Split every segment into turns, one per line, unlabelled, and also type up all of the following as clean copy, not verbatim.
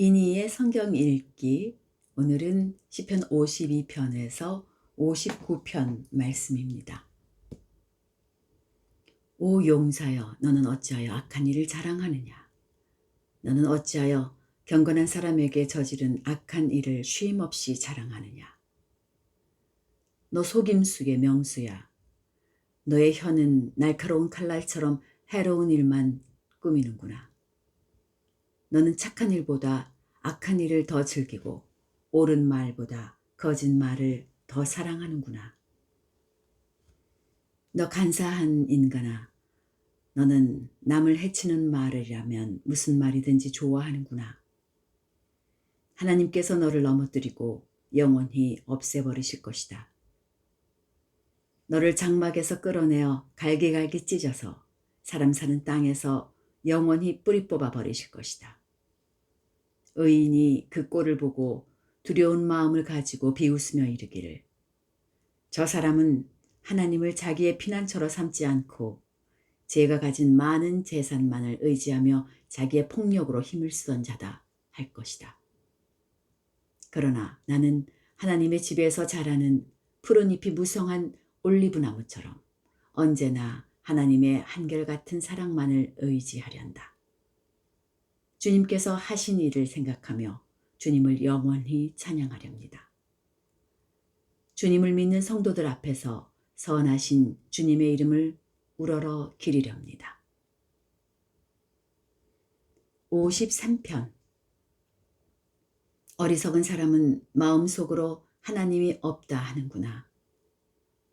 이니의 성경 읽기. 오늘은 시편 52편에서 59편 말씀입니다. 오 용사여, 너는 어찌하여 악한 일을 자랑하느냐? 너는 어찌하여 경건한 사람에게 저지른 악한 일을 쉼없이 자랑하느냐? 너 속임수의 명수야. 너의 혀는 날카로운 칼날처럼 해로운 일만 꾸미는구나. 너는 착한 일보다 악한 일을 더 즐기고 옳은 말보다 거짓말을 더 사랑하는구나. 너 간사한 인간아, 너는 남을 해치는 말이라면 무슨 말이든지 좋아하는구나. 하나님께서 너를 넘어뜨리고 영원히 없애버리실 것이다. 너를 장막에서 끌어내어 갈기갈기 찢어서 사람 사는 땅에서 영원히 뿌리 뽑아 버리실 것이다. 의인이 그 꼴을 보고 두려운 마음을 가지고 비웃으며 이르기를, 저 사람은 하나님을 자기의 피난처로 삼지 않고 제가 가진 많은 재산만을 의지하며 자기의 폭력으로 힘을 쓰던 자다 할 것이다. 그러나 나는 하나님의 집에서 자라는 푸른 잎이 무성한 올리브나무처럼 언제나 하나님의 한결같은 사랑만을 의지하련다. 주님께서 하신 일을 생각하며 주님을 영원히 찬양하렵니다. 주님을 믿는 성도들 앞에서 선하신 주님의 이름을 우러러 기리렵니다. 53편. 어리석은 사람은 마음속으로 하나님이 없다 하는구나.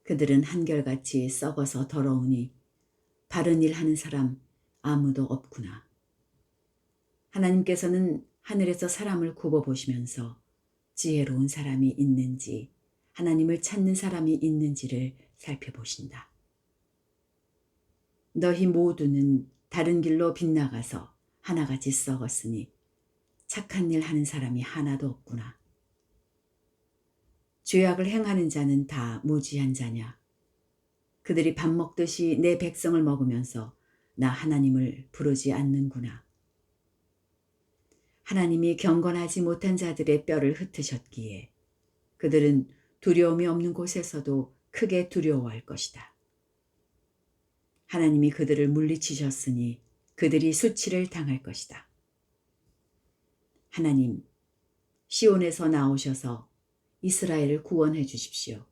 그들은 한결같이 썩어서 더러우니 바른 일 하는 사람 아무도 없구나. 하나님께서는 하늘에서 사람을 굽어보시면서 지혜로운 사람이 있는지 하나님을 찾는 사람이 있는지를 살펴보신다. 너희 모두는 다른 길로 빗나가서 하나같이 썩었으니 착한 일 하는 사람이 하나도 없구나. 죄악을 행하는 자는 다 무지한 자냐? 그들이 밥 먹듯이 내 백성을 먹으면서 나 하나님을 부르지 않는구나. 하나님이 경건하지 못한 자들의 뼈를 흩으셨기에 그들은 두려움이 없는 곳에서도 크게 두려워할 것이다. 하나님이 그들을 물리치셨으니 그들이 수치를 당할 것이다. 하나님, 시온에서 나오셔서 이스라엘을 구원해 주십시오.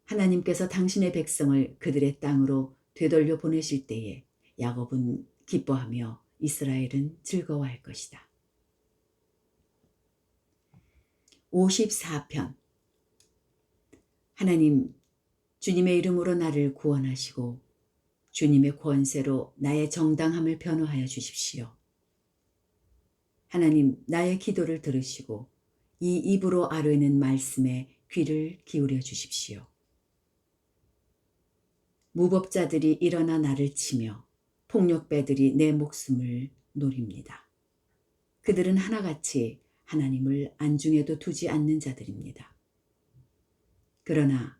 하나님께서 당신의 백성을 그들의 땅으로 되돌려 보내실 때에 야곱은 기뻐하며 이스라엘은 즐거워할 것이다. 54편. 하나님, 주님의 이름으로 나를 구원하시고 주님의 권세로 나의 정당함을 변호하여 주십시오. 하나님, 나의 기도를 들으시고 이 입으로 아뢰는 말씀에 귀를 기울여 주십시오. 무법자들이 일어나 나를 치며 폭력배들이 내 목숨을 노립니다. 그들은 하나같이 하나님을 안중에도 두지 않는 자들입니다. 그러나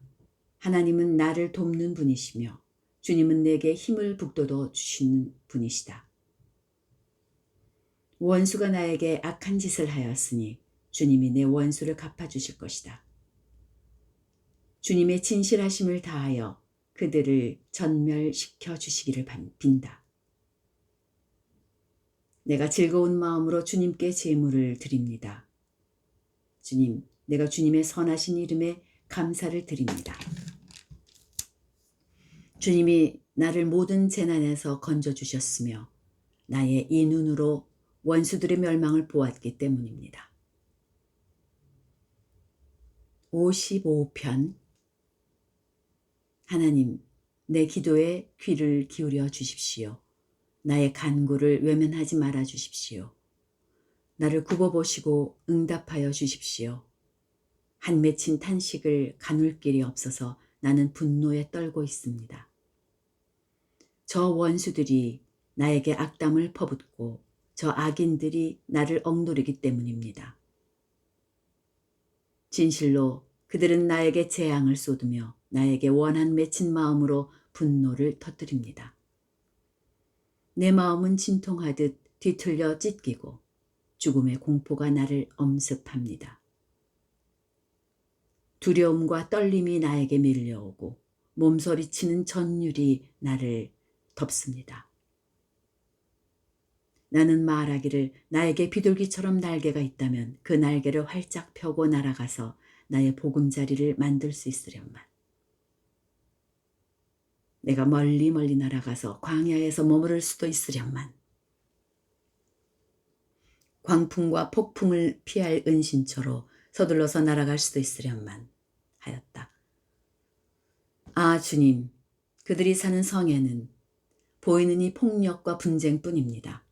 하나님은 나를 돕는 분이시며 주님은 내게 힘을 북돋워 주시는 분이시다. 원수가 나에게 악한 짓을 하였으니 주님이 내 원수를 갚아주실 것이다. 주님의 진실하심을 다하여 그들을 전멸시켜 주시기를 빈다. 내가 즐거운 마음으로 주님께 제물을 드립니다. 주님, 내가 주님의 선하신 이름에 감사를 드립니다. 주님이 나를 모든 재난에서 건져주셨으며 나의 이 눈으로 원수들의 멸망을 보았기 때문입니다. 55편. 하나님, 내 기도에 귀를 기울여 주십시오. 나의 간구를 외면하지 말아 주십시오. 나를 굽어보시고 응답하여 주십시오. 한 맺힌 탄식을 가눌 길이 없어서 나는 분노에 떨고 있습니다. 저 원수들이 나에게 악담을 퍼붓고 저 악인들이 나를 억누르기 때문입니다. 진실로 그들은 나에게 재앙을 쏟으며 나에게 원한 맺힌 마음으로 분노를 터뜨립니다. 내 마음은 진통하듯 뒤틀려 찢기고 죽음의 공포가 나를 엄습합니다. 두려움과 떨림이 나에게 밀려오고 몸서리치는 전율이 나를 덮습니다. 나는 말하기를 나에게 비둘기처럼 날개가 있다면 그 날개를 활짝 펴고 날아가서 나의 보금자리를 만들 수 있으련만. 내가 멀리 멀리 날아가서 광야에서 머무를 수도 있으련만. 광풍과 폭풍을 피할 은신처로 서둘러서 날아갈 수도 있으련만 하였다. 아 주님, 그들이 사는 성에는 보이는 이 폭력과 분쟁뿐입니다.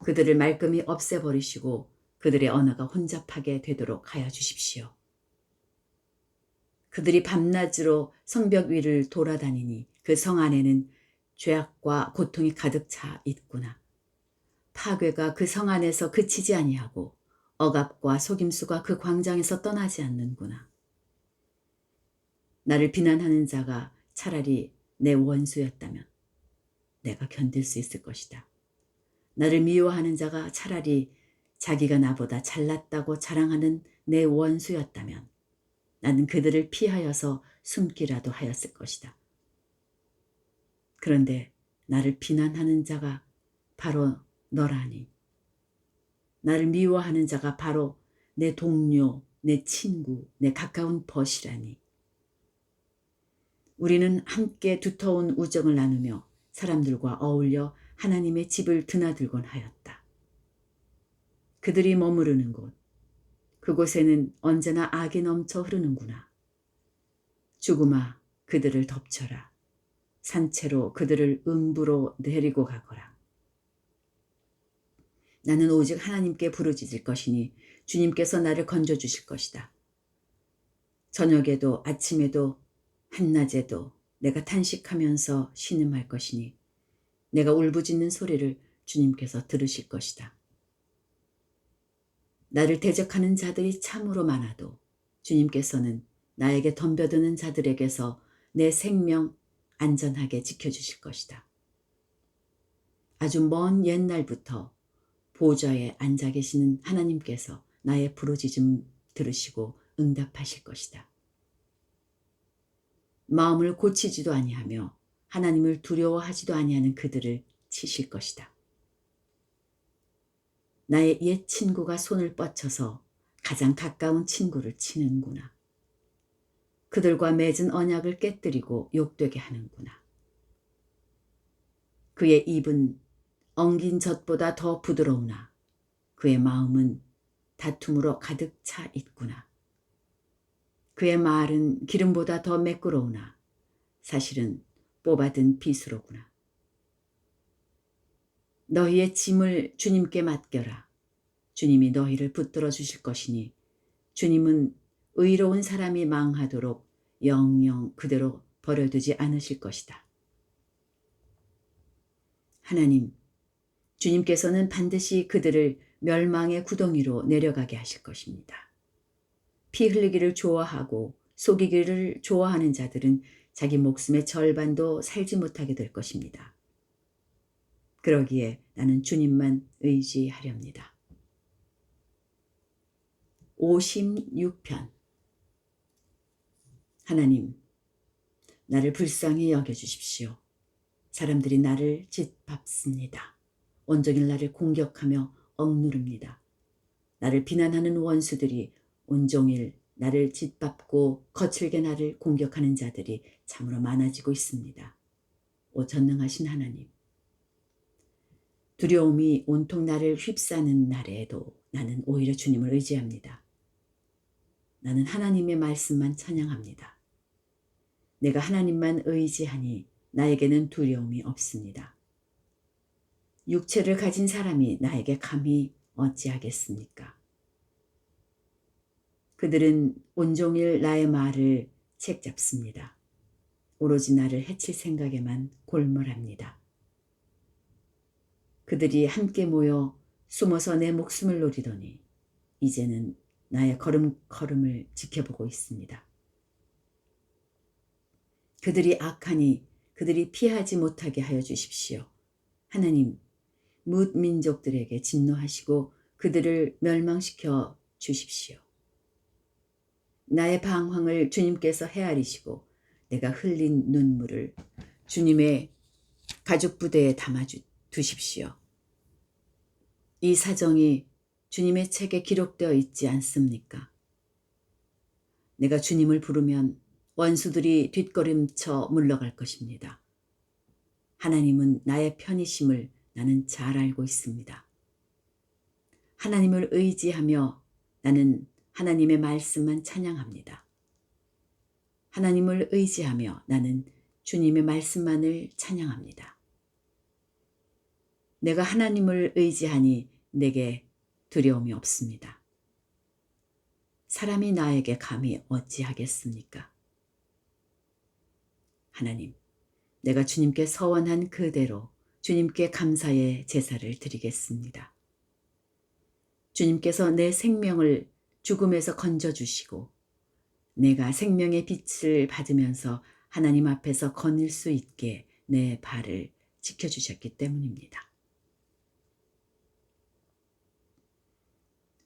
그들을 말끔히 없애버리시고 그들의 언어가 혼잡하게 되도록 하여 주십시오. 그들이 밤낮으로 성벽 위를 돌아다니니 그 성 안에는 죄악과 고통이 가득 차 있구나. 파괴가 그 성 안에서 그치지 아니하고 억압과 속임수가 그 광장에서 떠나지 않는구나. 나를 비난하는 자가 차라리 내 원수였다면 내가 견딜 수 있을 것이다. 나를 미워하는 자가 차라리 자기가 나보다 잘났다고 자랑하는 내 원수였다면 나는 그들을 피하여서 숨기라도 하였을 것이다. 그런데 나를 비난하는 자가 바로 너라니. 나를 미워하는 자가 바로 내 동료, 내 친구, 내 가까운 벗이라니. 우리는 함께 두터운 우정을 나누며 사람들과 어울려 하나님의 집을 드나들곤 하였다. 그들이 머무르는 곳, 그곳에는 언제나 악이 넘쳐 흐르는구나. 죽음아, 그들을 덮쳐라. 산채로 그들을 음부로 데리고 가거라. 나는 오직 하나님께 부르짖을 것이니 주님께서 나를 건져주실 것이다. 저녁에도 아침에도 한낮에도 내가 탄식하면서 신음할 것이니 내가 울부짖는 소리를 주님께서 들으실 것이다. 나를 대적하는 자들이 참으로 많아도 주님께서는 나에게 덤벼드는 자들에게서 내 생명 안전하게 지켜주실 것이다. 아주 먼 옛날부터 보좌에 앉아 계시는 하나님께서 나의 부르짖음 들으시고 응답하실 것이다. 마음을 고치지도 아니하며 하나님을 두려워하지도 아니하는 그들을 치실 것이다. 나의 옛 친구가 손을 뻗쳐서 가장 가까운 친구를 치는구나. 그들과 맺은 언약을 깨뜨리고 욕되게 하는구나. 그의 입은 엉긴 젖보다 더 부드러우나 그의 마음은 다툼으로 가득 차 있구나. 그의 말은 기름보다 더 매끄러우나 사실은 뽑아든 빗으로구나. 너희의 짐을 주님께 맡겨라. 주님이 너희를 붙들어 주실 것이니 주님은 의로운 사람이 망하도록 영영 그대로 버려두지 않으실 것이다. 하나님, 주님께서는 반드시 그들을 멸망의 구덩이로 내려가게 하실 것입니다. 피 흘리기를 좋아하고 속이기를 좋아하는 자들은 자기 목숨의 절반도 살지 못하게 될 것입니다. 그러기에 나는 주님만 의지하렵니다. 56편. 하나님, 나를 불쌍히 여겨주십시오. 사람들이 나를 짓밟습니다. 온종일 나를 공격하며 억누릅니다. 나를 비난하는 원수들이 온종일 나를 짓밟고 거칠게 나를 공격하는 자들이 참으로 많아지고 있습니다. 오 전능하신 하나님, 두려움이 온통 나를 휩싸는 날에도 나는 오히려 주님을 의지합니다. 나는 하나님의 말씀만 찬양합니다. 내가 하나님만 의지하니 나에게는 두려움이 없습니다. 육체를 가진 사람이 나에게 감히 어찌하겠습니까? 그들은 온종일 나의 말을 책잡습니다. 오로지 나를 해칠 생각에만 골몰합니다. 그들이 함께 모여 숨어서 내 목숨을 노리더니 이제는 나의 걸음걸음을 지켜보고 있습니다. 그들이 악하니 그들이 피하지 못하게 하여 주십시오. 하나님, 뭇 민족들에게 진노하시고 그들을 멸망시켜 주십시오. 나의 방황을 주님께서 헤아리시고 내가 흘린 눈물을 주님의 가죽 부대에 담아 두십시오. 이 사정이 주님의 책에 기록되어 있지 않습니까? 내가 주님을 부르면 원수들이 뒷걸음쳐 물러갈 것입니다. 하나님은 나의 편이심을 나는 잘 알고 있습니다. 하나님을 의지하며 나는 하나님의 말씀만 찬양합니다. 하나님을 의지하며 나는 주님의 말씀만을 찬양합니다. 내가 하나님을 의지하니 내게 두려움이 없습니다. 사람이 나에게 감히 어찌하겠습니까? 하나님, 내가 주님께 서원한 그대로 주님께 감사의 제사를 드리겠습니다. 주님께서 내 생명을 죽음에서 건져주시고 내가 생명의 빛을 받으면서 하나님 앞에서 거닐 수 있게 내 발을 지켜주셨기 때문입니다.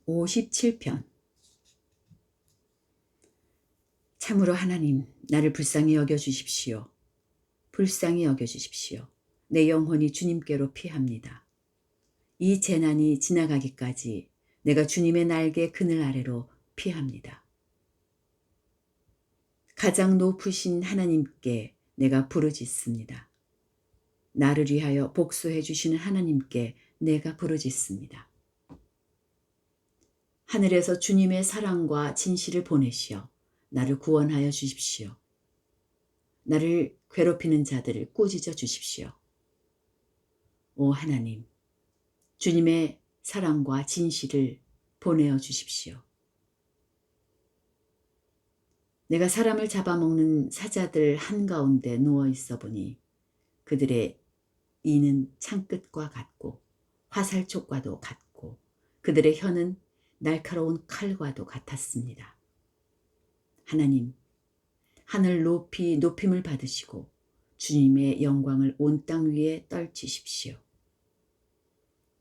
57편. 참으로 하나님, 나를 불쌍히 여겨주십시오. 불쌍히 여겨주십시오. 내 영혼이 주님께로 피합니다. 이 재난이 지나가기까지 내가 주님의 날개 그늘 아래로 피합니다. 가장 높으신 하나님께 내가 부르짖습니다. 나를 위하여 복수해 주시는 하나님께 내가 부르짖습니다. 하늘에서 주님의 사랑과 진실을 보내시어 나를 구원하여 주십시오. 나를 괴롭히는 자들을 꾸짖어 주십시오. 오 하나님, 주님의 사랑과 진실을 보내어 주십시오. 내가 사람을 잡아먹는 사자들 한가운데 누워 있어 보니 그들의 이는 창끝과 같고 화살촉과도 같고 그들의 혀는 날카로운 칼과도 같았습니다. 하나님, 하늘 높이 높임을 받으시고 주님의 영광을 온 땅 위에 떨치십시오.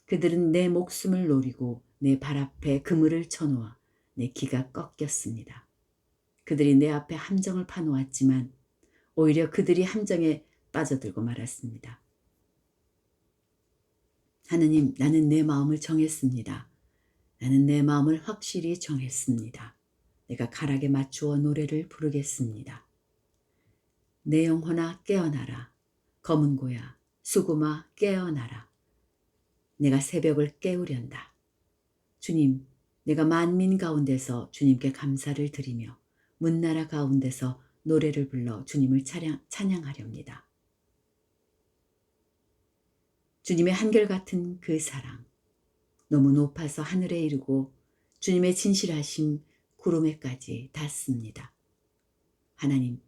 그들은 내 목숨을 노리고 내 발 앞에 그물을 쳐놓아 내 기가 꺾였습니다. 그들이 내 앞에 함정을 파놓았지만 오히려 그들이 함정에 빠져들고 말았습니다. 하느님, 나는 내 마음을 정했습니다. 나는 내 마음을 확실히 정했습니다. 내가 가락에 맞추어 노래를 부르겠습니다. 내 영혼아 깨어나라. 검은 고야 수금아 깨어나라. 내가 새벽을 깨우련다. 주님, 내가 만민 가운데서 주님께 감사를 드리며 문나라 가운데서 노래를 불러 주님을 찬양하렵니다. 주님의 한결같은 그 사랑, 너무 높아서 하늘에 이르고 주님의 진실하심 구름에까지 닿습니다. 하나님,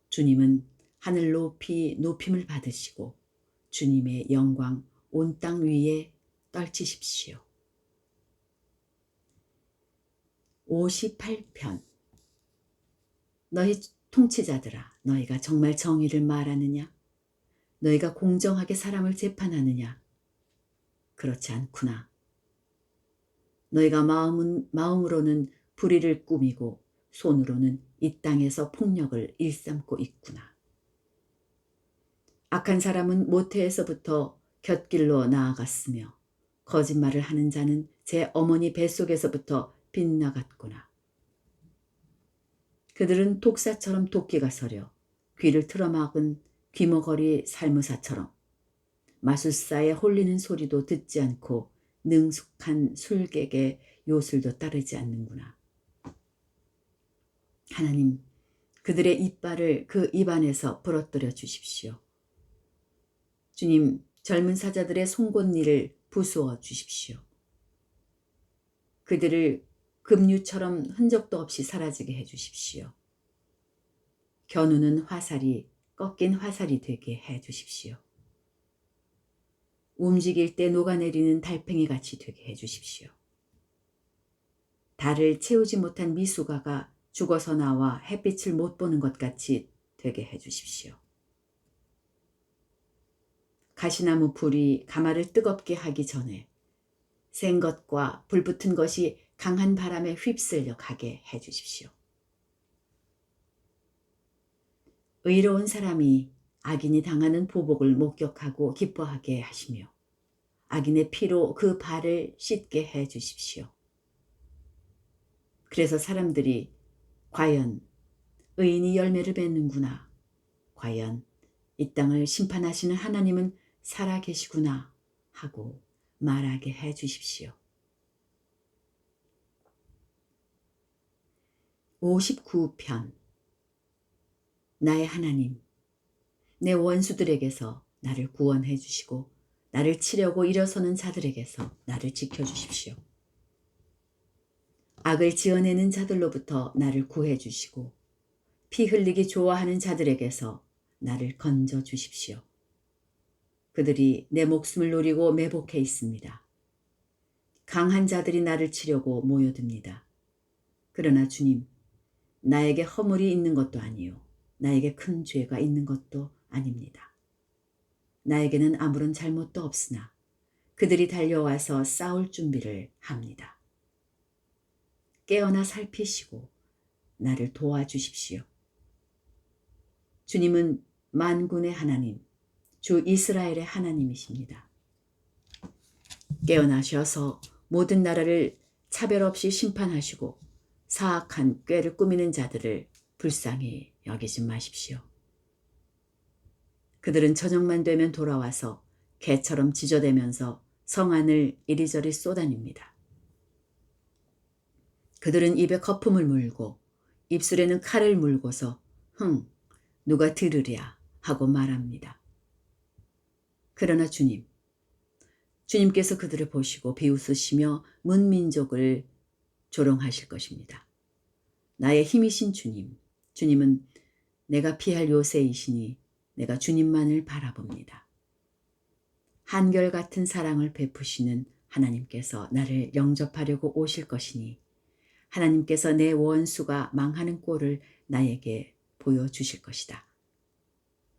주님은 하늘 높이 높임을 받으시고 주님의 영광 온 땅 위에 떨치십시오. 58편. 너희 통치자들아, 너희가 정말 정의를 말하느냐? 너희가 공정하게 사람을 재판하느냐? 그렇지 않구나. 너희가 마음으로는 불의를 꾸미고 손으로는 이 땅에서 폭력을 일삼고 있구나. 악한 사람은 모태에서부터 곁길로 나아갔으며 거짓말을 하는 자는 제 어머니 뱃속에서부터 빗나갔구나. 그들은 독사처럼 도끼가 서려 귀를 틀어막은 귀머거리 살무사처럼 마술사의 홀리는 소리도 듣지 않고 능숙한 술객의 요술도 따르지 않는구나. 하나님, 그들의 이빨을 그 입안에서 부러뜨려 주십시오. 주님, 젊은 사자들의 송곳니를 부수어 주십시오. 그들을 급류처럼 흔적도 없이 사라지게 해 주십시오. 겨누는 화살이 꺾인 화살이 되게 해 주십시오. 움직일 때 녹아내리는 달팽이 같이 되게 해 주십시오. 달을 채우지 못한 미숙아가 죽어서 나와 햇빛을 못 보는 것 같이 되게 해 주십시오. 가시나무 불이 가마를 뜨겁게 하기 전에 센 것과 불붙은 것이 강한 바람에 휩쓸려 가게 해 주십시오. 의로운 사람이 악인이 당하는 보복을 목격하고 기뻐하게 하시며 악인의 피로 그 발을 씻게 해 주십시오. 그래서 사람들이 과연 의인이 열매를 맺는구나. 과연 이 땅을 심판하시는 하나님은 살아계시구나 하고 말하게 해 주십시오. 59편 나의 하나님, 내 원수들에게서 나를 구원해 주시고 나를 치려고 일어서는 자들에게서 나를 지켜주십시오. 악을 지어내는 자들로부터 나를 구해 주시고 피 흘리기 좋아하는 자들에게서 나를 건져 주십시오. 그들이 내 목숨을 노리고 매복해 있습니다. 강한 자들이 나를 치려고 모여듭니다. 그러나 주님, 나에게 허물이 있는 것도 아니요 나에게 큰 죄가 있는 것도 아닙니다. 나에게는 아무런 잘못도 없으나 그들이 달려와서 싸울 준비를 합니다. 깨어나 살피시고 나를 도와주십시오. 주님은 만군의 하나님, 주 이스라엘의 하나님이십니다. 깨어나셔서 모든 나라를 차별 없이 심판하시고 사악한 꾀를 꾸미는 자들을 불쌍히 여기지 마십시오. 그들은 저녁만 되면 돌아와서 개처럼 짖어대면서 성 안을 이리저리 쏘다닙니다. 그들은 입에 거품을 물고 입술에는 칼을 물고서 누가 들으랴 하고 말합니다. 그러나 주님께서 그들을 보시고 비웃으시며 문민족을 조롱하실 것입니다. 나의 힘이신 주님은 내가 피할 요새이시니 내가 주님만을 바라봅니다. 한결같은 사랑을 베푸시는 하나님께서 나를 영접하려고 오실 것이니 하나님께서 내 원수가 망하는 꼴을 나에게 보여주실 것이다.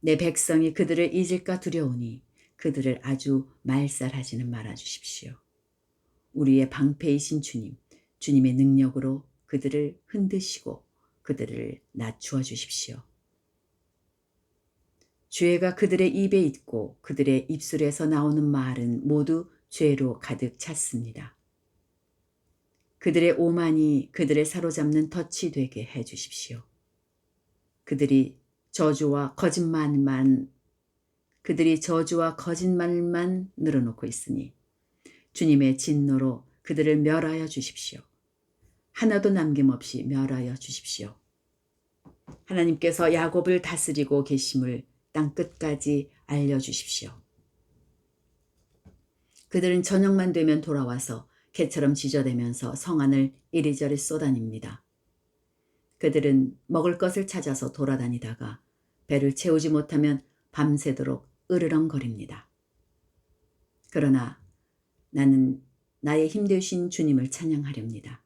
내 백성이 그들을 잊을까 두려우니 그들을 아주 말살하지는 말아 주십시오. 우리의 방패이신 주님의 능력으로 그들을 흔드시고 그들을 낮추어 주십시오. 죄가 그들의 입에 있고 그들의 입술에서 나오는 말은 모두 죄로 가득 찼습니다. 그들의 오만이 그들을 사로잡는 덫이 되게 해 주십시오. 그들이 저주와 거짓말만 늘어놓고 있으니 주님의 진노로 그들을 멸하여 주십시오. 하나도 남김없이 멸하여 주십시오. 하나님께서 야곱을 다스리고 계심을 땅 끝까지 알려주십시오. 그들은 저녁만 되면 돌아와서 개처럼 짖어대면서 성 안을 이리저리 쏘다닙니다. 그들은 먹을 것을 찾아서 돌아다니다가 배를 채우지 못하면 밤새도록 으르렁거립니다. 그러나 나는 나의 힘되신 주님을 찬양하렵니다.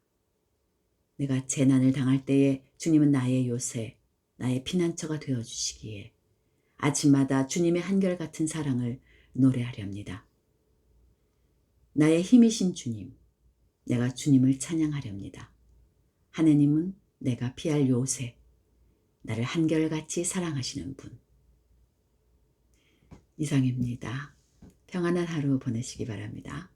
내가 재난을 당할 때에 주님은 나의 요새, 나의 피난처가 되어주시기에 아침마다 주님의 한결같은 사랑을 노래하렵니다. 나의 힘이신 주님, 내가 주님을 찬양하렵니다. 하느님은 내가 피할 요새, 나를 한결같이 사랑하시는 분. 이상입니다. 평안한 하루 보내시기 바랍니다.